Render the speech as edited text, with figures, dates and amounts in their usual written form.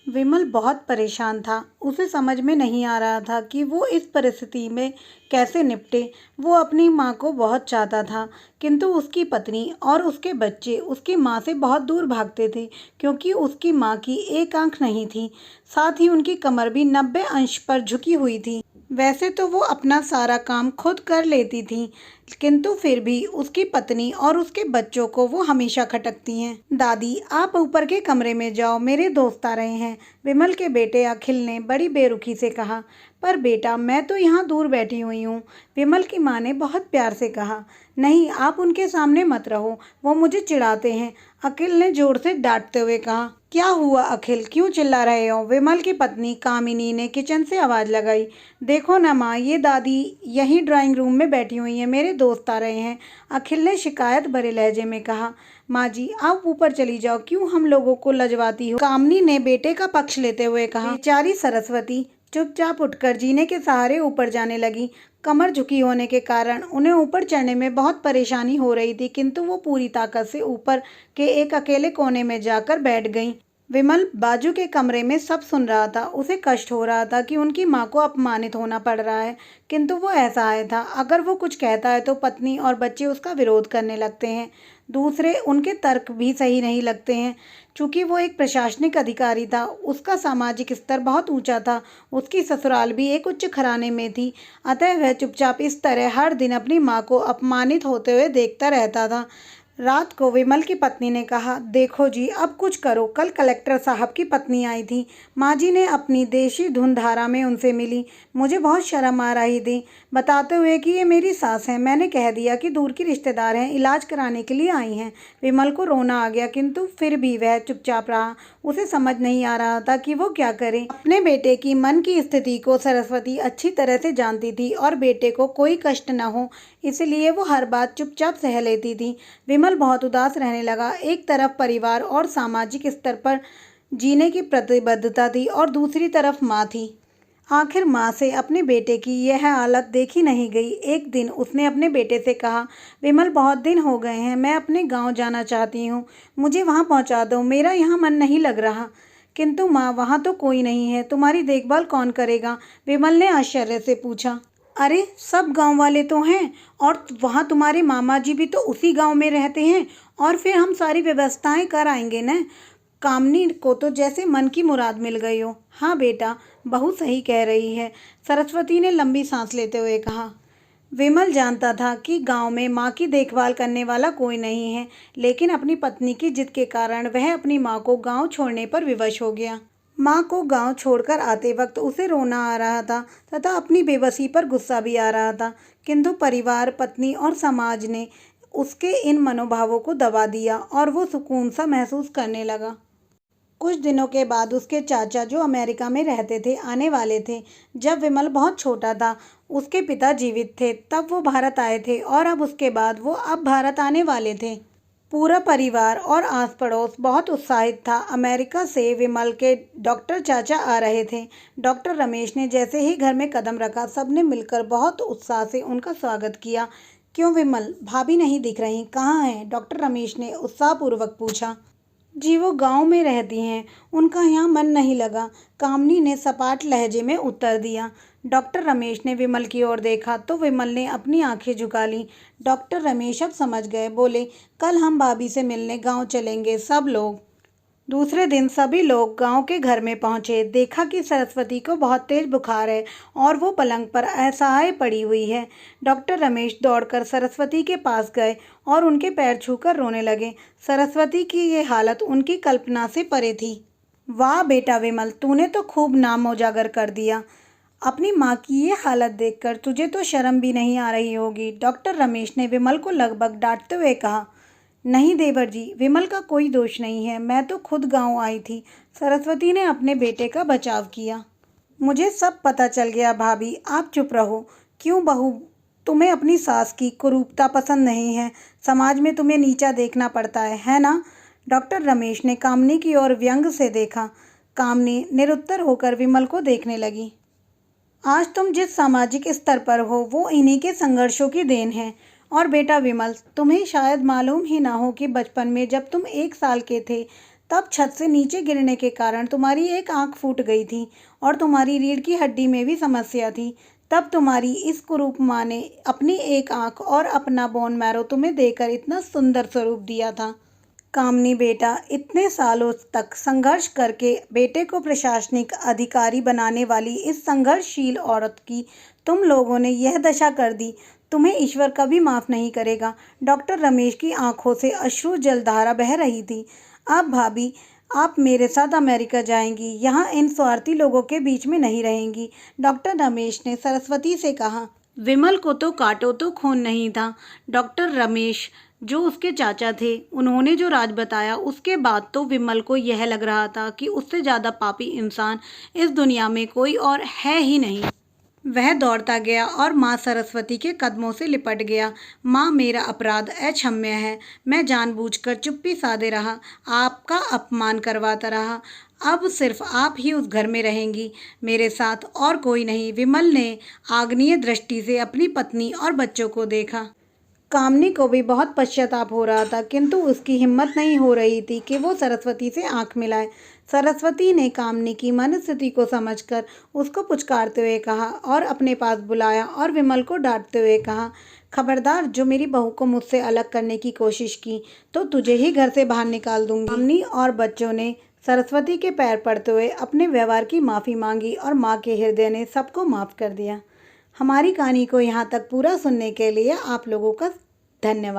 विमल बहुत परेशान था। उसे समझ में नहीं आ रहा था कि वो इस परिस्थिति में कैसे निपटे। वो अपनी माँ को बहुत चाहता था, किंतु उसकी पत्नी और उसके बच्चे उसकी माँ से बहुत दूर भागते थे, क्योंकि उसकी माँ की एक आंख नहीं थी। साथ ही उनकी कमर भी 90 अंश पर झुकी हुई थी। वैसे तो वो अपना सारा काम खुद कर लेती थी, किंतु फिर भी उसकी पत्नी और उसके बच्चों को वो हमेशा खटकती हैं। दादी, आप ऊपर के कमरे में जाओ, मेरे दोस्त आ रहे हैं, विमल के बेटे अखिल ने बड़ी बेरुखी से कहा। पर बेटा, मैं तो यहाँ दूर बैठी हुई हूँ, विमल की माँ ने बहुत प्यार से कहा। नहीं, आप उनके सामने मत रहो, वो मुझे चिढ़ाते हैं, अखिल ने जोर से डांटते हुए कहा। क्या हुआ अखिल, क्यों चिल्ला रहे हो? विमल की पत्नी कामिनी ने किचन से आवाज़ लगाई। देखो ना माँ, ये दादी यहीं ड्राइंग रूम में बैठी हुई हैं, मेरे दोस्त आ रहे हैं, अखिल ने शिकायत भरे लहजे में कहा। माँ जी, आप ऊपर चली जाओ, क्यों हम लोगों को लजवाती हो? कामिनी ने बेटे का पक्ष लेते हुए कहा। बेचारी सरस्वती चुपचाप उठकर जीने के सहारे ऊपर जाने लगी। कमर झुकी होने के कारण उन्हें ऊपर चढ़ने में बहुत परेशानी हो रही थी, किंतु वो पूरी ताकत से ऊपर के एक अकेले कोने में जाकर बैठ गईं। विमल बाजू के कमरे में सब सुन रहा था। उसे कष्ट हो रहा था कि उनकी माँ को अपमानित होना पड़ रहा है, किंतु वो असहाय था। अगर वो कुछ कहता है तो पत्नी और बच्चे उसका विरोध करने लगते हैं। दूसरे उनके तर्क भी सही नहीं लगते हैं। चूंकि वो एक प्रशासनिक अधिकारी था, उसका सामाजिक स्तर बहुत ऊंचा था, उसकी ससुराल भी एक उच्च घराने में थी, अतः वह चुपचाप इस तरह हर दिन अपनी माँ को अपमानित होते हुए देखता रहता था। रात को विमल की पत्नी ने कहा, देखो जी, अब कुछ करो, कल कलेक्टर साहब की पत्नी आई थी, माँ जी ने अपनी देशी धुन धारा में उनसे मिली, मुझे बहुत शर्म आ रही थी, बताते हुए कि ये मेरी सास है। मैंने कह दिया कि दूर की रिश्तेदार हैं, इलाज कराने के लिए आई हैं। विमल को रोना आ गया, किंतु फिर भी वह चुपचाप रहा। उसे समझ नहीं आ रहा था कि वो क्या करे। अपने बेटे की मन की स्थिति को सरस्वती अच्छी तरह से जानती थी और बेटे को कोई कष्ट न हो, इसलिए वो हर बात चुपचाप सह लेती थी। विमल बहुत उदास रहने लगा। एक तरफ परिवार और सामाजिक स्तर पर जीने की प्रतिबद्धता थी और दूसरी तरफ माँ थी। आखिर माँ से अपने बेटे की यह हालत देखी नहीं गई। एक दिन उसने अपने बेटे से कहा, विमल, बहुत दिन हो गए हैं, मैं अपने गांव जाना चाहती हूँ, मुझे वहाँ पहुँचा दो, मेरा यहाँ मन नहीं लग रहा। किंतु माँ, वहाँ तो कोई नहीं है, तुम्हारी देखभाल कौन करेगा? विमल ने आश्चर्य से पूछा। अरे, सब गांव वाले तो हैं, और वहाँ तुम्हारे मामा जी भी तो उसी गांव में रहते हैं, और फिर हम सारी व्यवस्थाएं कर आएंगे न। कामनी को तो जैसे मन की मुराद मिल गई हो। हाँ बेटा, बहू सही कह रही है, सरस्वती ने लंबी सांस लेते हुए कहा। विमल जानता था कि गांव में माँ की देखभाल करने वाला कोई नहीं है, लेकिन अपनी पत्नी की जिद के कारण वह अपनी माँ को गांव छोड़ने पर विवश हो गया। माँ को गांव छोड़कर आते वक्त उसे रोना आ रहा था तथा अपनी बेबसी पर गुस्सा भी आ रहा था, किंतु परिवार, पत्नी और समाज ने उसके इन मनोभावों को दबा दिया और वो सुकून सा महसूस करने लगा। कुछ दिनों के बाद उसके चाचा, जो अमेरिका में रहते थे, आने वाले थे। जब विमल बहुत छोटा था, उसके पिता जीवित थे, तब वो भारत आए थे, और अब उसके बाद वो अब भारत आने वाले थे। पूरा परिवार और आस पड़ोस बहुत उत्साहित था। अमेरिका से विमल के डॉक्टर चाचा आ रहे थे। डॉक्टर रमेश ने जैसे ही घर में कदम रखा, सबने मिलकर बहुत उत्साह से उनका स्वागत किया। क्यों विमल, भाभी नहीं दिख रही, कहाँ हैं? डॉक्टर रमेश ने उत्साहपूर्वक पूछा। जी, वो गांव में रहती हैं, उनका यहाँ मन नहीं लगा, कामनी ने सपाट लहजे में उत्तर दिया। डॉक्टर रमेश ने विमल की ओर देखा तो विमल ने अपनी आंखें झुका लीं। डॉक्टर रमेश अब समझ गए, बोले, कल हम भाभी से मिलने गांव चलेंगे, सब लोग। दूसरे दिन सभी लोग गांव के घर में पहुंचे। देखा कि सरस्वती को बहुत तेज बुखार है और वो पलंग पर असहाय पड़ी हुई है। डॉक्टर रमेश दौड़कर सरस्वती के पास गए और उनके पैर छूकर रोने लगे। सरस्वती की ये हालत उनकी कल्पना से परे थी। वाह बेटा विमल, तूने तो खूब नाम उजागर कर दिया। अपनी माँ की ये हालत देखकर तुझे तो शर्म भी नहीं आ रही होगी, डॉक्टर रमेश ने विमल को लगभग डांटते हुए कहा। नहीं देवर जी, विमल का कोई दोष नहीं है, मैं तो खुद गांव आई थी, सरस्वती ने अपने बेटे का बचाव किया। मुझे सब पता चल गया भाभी, आप चुप रहो। क्यों बहू, तुम्हें अपनी सास की कुरूपता पसंद नहीं है? समाज में तुम्हें नीचा देखना पड़ता है ना? डॉक्टर रमेश ने कामनी की ओर व्यंग से देखा। कामनी निरुत्तर होकर विमल को देखने लगी। आज तुम जिस सामाजिक स्तर पर हो, वो इन्हीं के संघर्षों की देन है। और बेटा विमल, तुम्हें शायद मालूम ही ना हो कि बचपन में जब तुम 1 साल के थे, तब छत से नीचे गिरने के कारण तुम्हारी एक आंख फूट गई थी और तुम्हारी रीढ़ की हड्डी में भी समस्या थी। तब तुम्हारी इस कुरूप माँ ने अपनी एक आंख और अपना बोन मैरो तुम्हें देकर इतना सुंदर स्वरूप दिया था। कामनी बेटा, इतने सालों तक संघर्ष करके बेटे को प्रशासनिक अधिकारी बनाने वाली इस संघर्षशील औरत की तुम लोगों ने यह दशा कर दी। तुम्हें ईश्वर कभी माफ़ नहीं करेगा। डॉक्टर रमेश की आंखों से अश्रु जलधारा बह रही थी। अब भाभी, आप मेरे साथ अमेरिका जाएंगी, यहाँ इन स्वार्थी लोगों के बीच में नहीं रहेंगी। डॉक्टर रमेश ने सरस्वती से कहा। विमल को तो काटो तो खून नहीं था। डॉक्टर रमेश जो उसके चाचा थे, उन्होंने जो राज बताया उसके बाद तो विमल को यह लग रहा था कि उससे ज़्यादा पापी इंसान इस दुनिया में कोई और है ही नहीं। वह दौड़ता गया और माँ सरस्वती के कदमों से लिपट गया। माँ, मेरा अपराध अक्षम्य है। मैं जानबूझकर चुप्पी साधे रहा, आपका अपमान करवाता रहा। अब सिर्फ आप ही उस घर में रहेंगी, मेरे साथ और कोई नहीं। विमल ने आग्नेय दृष्टि से अपनी पत्नी और बच्चों को देखा। कामनी को भी बहुत पश्चाताप हो रहा था, किंतु उसकी हिम्मत नहीं हो रही थी कि वो सरस्वती से आंख मिलाए। सरस्वती ने कामनी की मनस्थिति को समझकर उसको पुचकारते हुए कहा और अपने पास बुलाया और विमल को डांटते हुए कहा, खबरदार, जो मेरी बहू को मुझसे अलग करने की कोशिश की तो तुझे ही घर से बाहर निकाल दूंगी। कामनी और बच्चों ने सरस्वती के पैर पड़ते हुए अपने व्यवहार की माफ़ी मांगी और माँ के हृदय ने सबको माफ़ कर दिया। हमारी कहानी को यहाँ तक पूरा सुनने के लिए आप लोगों का धन्यवाद।